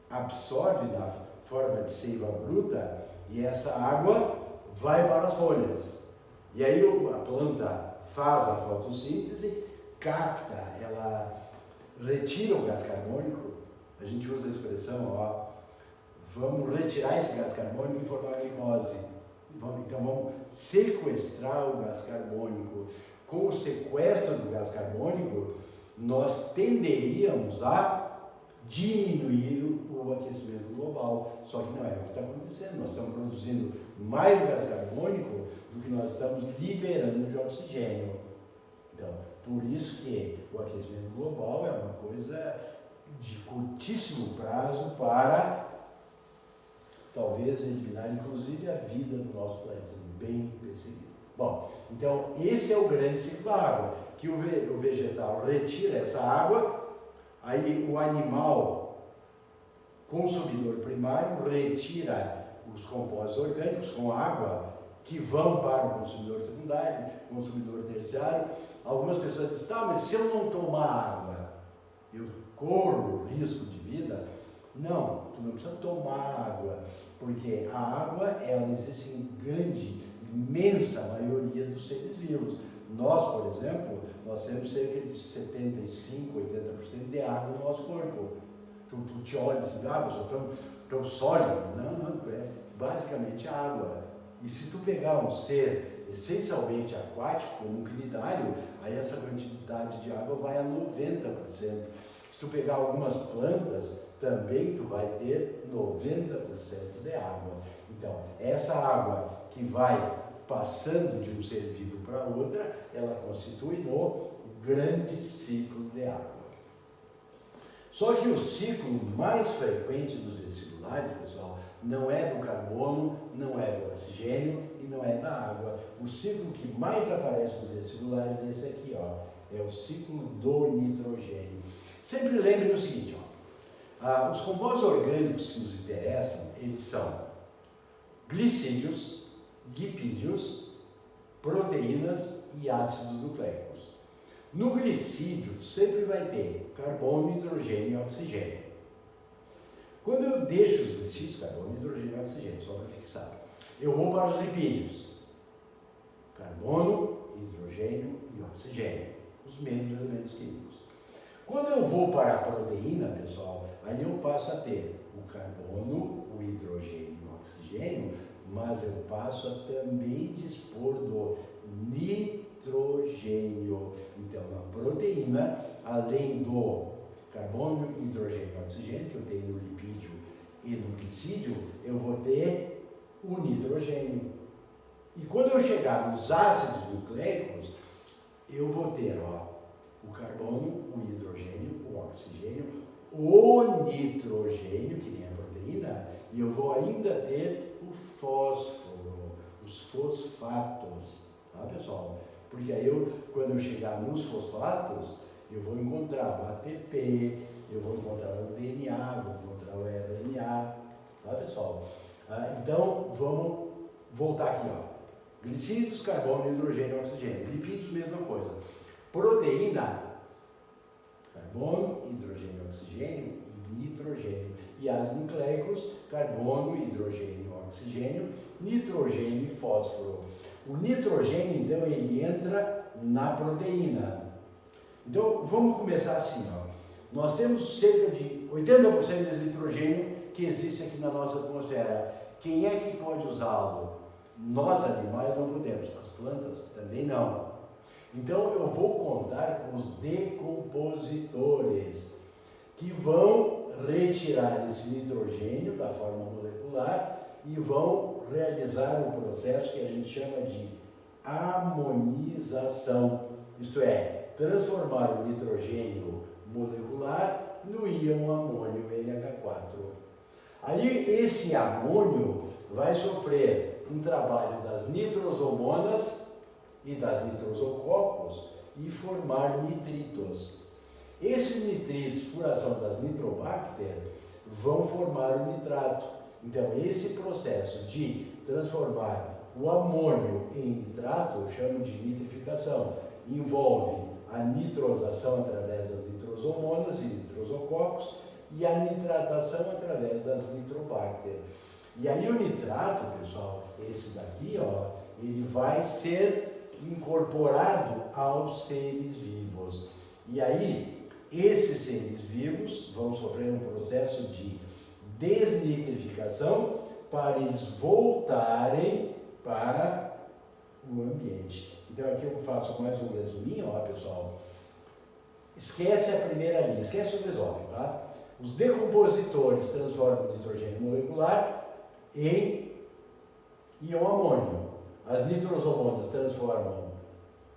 absorve na forma de seiva bruta, e essa água vai para as folhas. E aí a planta faz a fotossíntese, capta, ela retira o gás carbônico. A gente usa a expressão, vamos retirar esse gás carbônico e formar a glicose. Então vamos sequestrar o gás carbônico. Com o sequestro do gás carbônico, nós tenderíamos a diminuir o aquecimento global. Só que não é o que está acontecendo. Nós estamos produzindo mais gás carbônico do que nós estamos liberando de oxigênio. Então, por isso que o aquecimento global é uma coisa de curtíssimo prazo para talvez eliminar inclusive a vida do nosso planeta, bem pessimista. Bom, então esse é o grande ciclo da água, que o vegetal retira essa água, aí o animal consumidor primário retira os compostos orgânicos com água que vão para o consumidor secundário, consumidor terciário. Algumas pessoas dizem, tá, mas se eu não tomar água, eu corro risco de vida? Não, tu não precisa tomar água, porque a água, ela existe em grande, imensa maioria dos seres vivos. Nós, por exemplo, nós temos cerca de 75, 80% de água no nosso corpo. Tu te olha e diz, tão sólido. Não, é basicamente água. E se tu pegar um ser essencialmente aquático, como um cnidário, aí essa quantidade de água vai a 90%. Se tu pegar algumas plantas, também tu vai ter 90% de água. Então, essa água que vai passando de um ser vivo para outra, ela constitui no grande ciclo de água. Só que o ciclo mais frequente dos vestibulares, pessoal, não é do carbono, não é do oxigênio e não é da água. O ciclo que mais aparece nos vestibulares é esse aqui, é o ciclo do nitrogênio. Sempre lembre o seguinte, os compostos orgânicos que nos interessam, eles são glicídios, lipídios, proteínas e ácidos nucleicos. No glicídio sempre vai ter carbono, hidrogênio e oxigênio. Quando eu deixo os glicídios, carbono, hidrogênio e oxigênio, só para fixar, eu vou para os lipídios. Carbono, hidrogênio e oxigênio, os mesmos elementos químicos. Quando eu vou para a proteína, pessoal, aí eu passo a ter o carbono, o hidrogênio e o oxigênio, mas eu passo a também dispor do nitrogênio. Então, na proteína, além do carbono, hidrogênio e oxigênio, que eu tenho no lipídio e no glicídio, eu vou ter o nitrogênio. E quando eu chegar nos ácidos nucleicos, eu vou ter o carbono, o hidrogênio, o oxigênio, o nitrogênio, que nem a proteína, e eu vou ainda ter o fósforo, os fosfatos, tá, pessoal? Porque aí quando eu chegar nos fosfatos, eu vou encontrar o ATP, eu vou encontrar o DNA, vou encontrar o RNA, tá, pessoal? Então, vamos voltar aqui, glicídios, carbono, hidrogênio, oxigênio. Lipídios, mesma coisa. Proteína, carbono, hidrogênio, oxigênio e nitrogênio. E ácidos nucleicos, carbono, hidrogênio, oxigênio, nitrogênio e fósforo. O nitrogênio, então, ele entra na proteína. Então, vamos começar assim, Nós temos cerca de 80% desse nitrogênio que existe aqui na nossa atmosfera. Quem é que pode usá-lo? Nós, animais, não podemos. As plantas também não. Então eu vou contar com os decompositores, que vão retirar esse nitrogênio da forma molecular e vão realizar um processo que a gente chama de amonização, isto é, transformar o nitrogênio molecular no íon amônio NH4. Aí esse amônio vai sofrer um trabalho das nitrosomonas e das nitrosococos e formar nitritos. Esses nitritos, por ação das nitrobacter, vão formar o nitrato. Então, esse processo de transformar o amônio em nitrato, eu chamo de nitrificação, envolve a nitrosação através das nitrosomonas e nitrosococos e a nitratação através das nitrobacter. E aí o nitrato, pessoal, esse daqui, ó, ele vai ser incorporado aos seres vivos. E aí, esses seres vivos vão sofrer um processo de desnitrificação para eles voltarem para o ambiente. Então aqui eu faço mais um resuminho, ó, pessoal. Esquece a primeira linha, esquece o desóbio, tá? Os decompositores transformam o nitrogênio molecular em íon amônio. As nitrosomonas transformam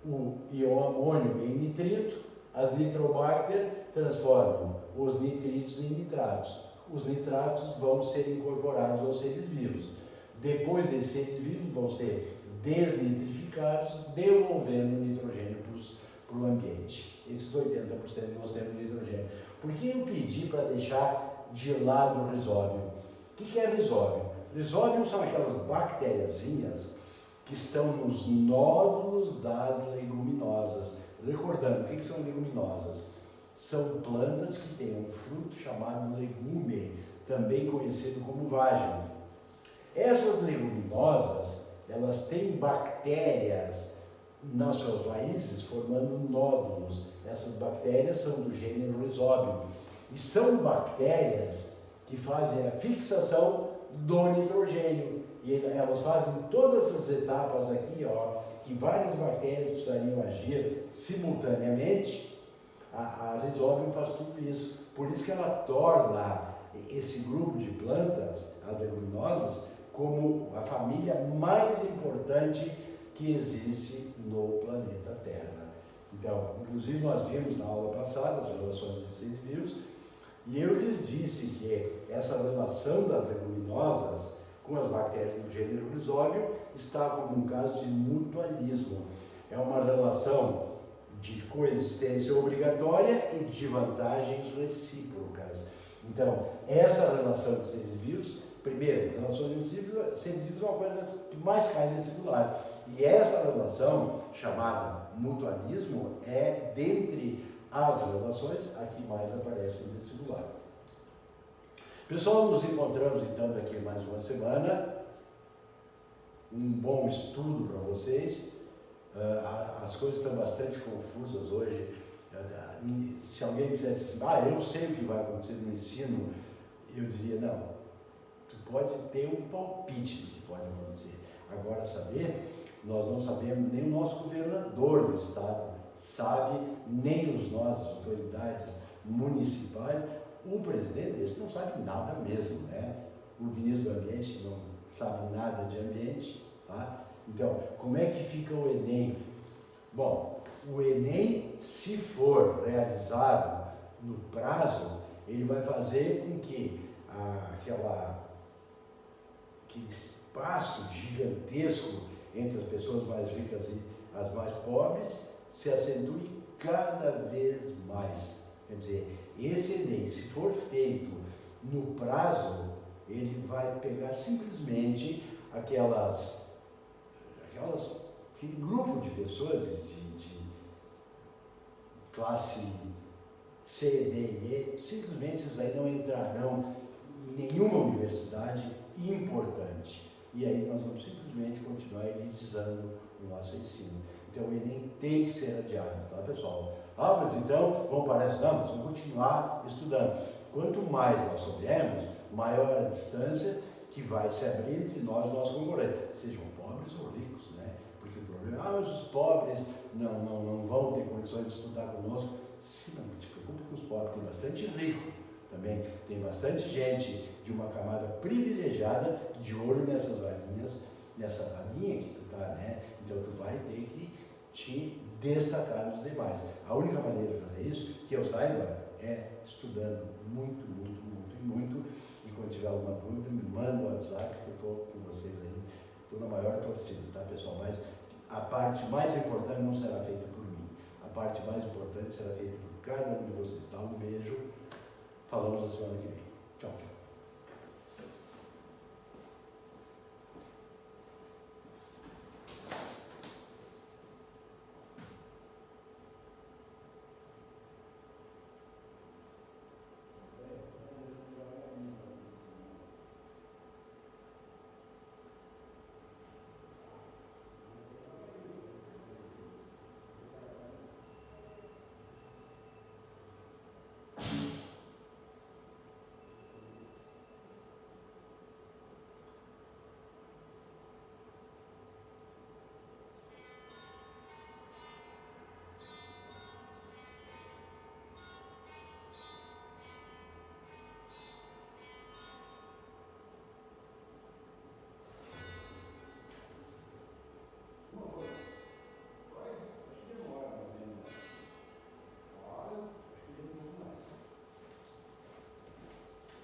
o íon amônio em nitrito, as nitrobacter transformam os nitritos em nitratos. Os nitratos vão ser incorporados aos seres vivos. Depois, esses seres vivos vão ser desnitrificados, devolvendo o nitrogênio para o ambiente. Esses 80% que nós temos de nitrogênio. Por que eu pedi para deixar de lado o risóbio? O que é risóbio? Risóbio são aquelas bactériazinhas que estão nos nódulos das leguminosas. Recordando, o que são leguminosas? São plantas que têm um fruto chamado legume, também conhecido como vagem. Essas leguminosas, elas têm bactérias nas suas raízes formando nódulos. Essas bactérias são do gênero risóbio e são bactérias que fazem a fixação do nitrogênio. E elas fazem todas essas etapas aqui, ó, que várias bactérias precisariam agir simultaneamente. A risóbio faz tudo isso. Por isso que ela torna esse grupo de plantas, as leguminosas, como a família mais importante que existe no planeta Terra. Então, inclusive nós vimos na aula passada as relações dos seres vivos, e eu lhes disse que essa relação das leguminosas com as bactérias do gênero risóbio está como um caso de mutualismo. É uma relação de coexistência obrigatória e de vantagens recíprocas. Então, essa relação de seres vivos, primeiro, relações de seres vivos é uma coisa que mais cai nesse vestibular. E essa relação, chamada mutualismo, é dentre as relações a que mais aparece no vestibular. Pessoal, nos encontramos então daqui a mais uma semana. Um bom estudo para vocês. As coisas estão bastante confusas hoje. Se alguém dissesse assim, eu sei o que vai acontecer no ensino, eu diria, não, tu pode ter um palpite do que pode acontecer. Agora saber, nós não sabemos, nem o nosso governador do estado sabe, nem as nossas autoridades municipais. O presidente, esse não sabe nada mesmo, né? O ministro do Ambiente não sabe nada de ambiente, tá? Então, como é que fica o Enem? Bom, o Enem, se for realizado no prazo, ele vai fazer com que aquele espaço gigantesco entre as pessoas mais ricas e as mais pobres se acentue cada vez mais. Quer dizer, esse Enem, se for feito no prazo, ele vai pegar simplesmente aquele grupo de pessoas de classe C, D e E, simplesmente esses aí não entrarão em nenhuma universidade importante. E aí nós vamos simplesmente continuar elitizando o nosso ensino. Então o Enem tem que ser adiado, tá, pessoal? Mas então, vamos parar estudando? Nós vamos continuar estudando. Quanto mais nós soubermos, maior a distância que vai se abrir entre nós e nossos concorrentes, sejam pobres ou ricos, né? Porque o problema mas os pobres não vão ter condições de disputar conosco. Sim, não te preocupe com os pobres, tem bastante rico também, tem bastante gente de uma camada privilegiada de olho nessas vaguinhas, nessa vaguinha que tu tá, né? Então tu vai ter que te destacar dos demais. A única maneira de fazer isso, que eu saiba, é estudando muito, muito, muito e muito. E quando tiver alguma dúvida, me manda o WhatsApp que eu estou com vocês aí. Estou na maior torcida, tá, pessoal? Mas a parte mais importante não será feita por mim. A parte mais importante será feita por cada um de vocês, tá? Um beijo. Falamos na semana que vem. Tchau, tchau.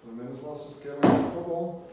Pelo menos o nosso esquema aqui ficou bom.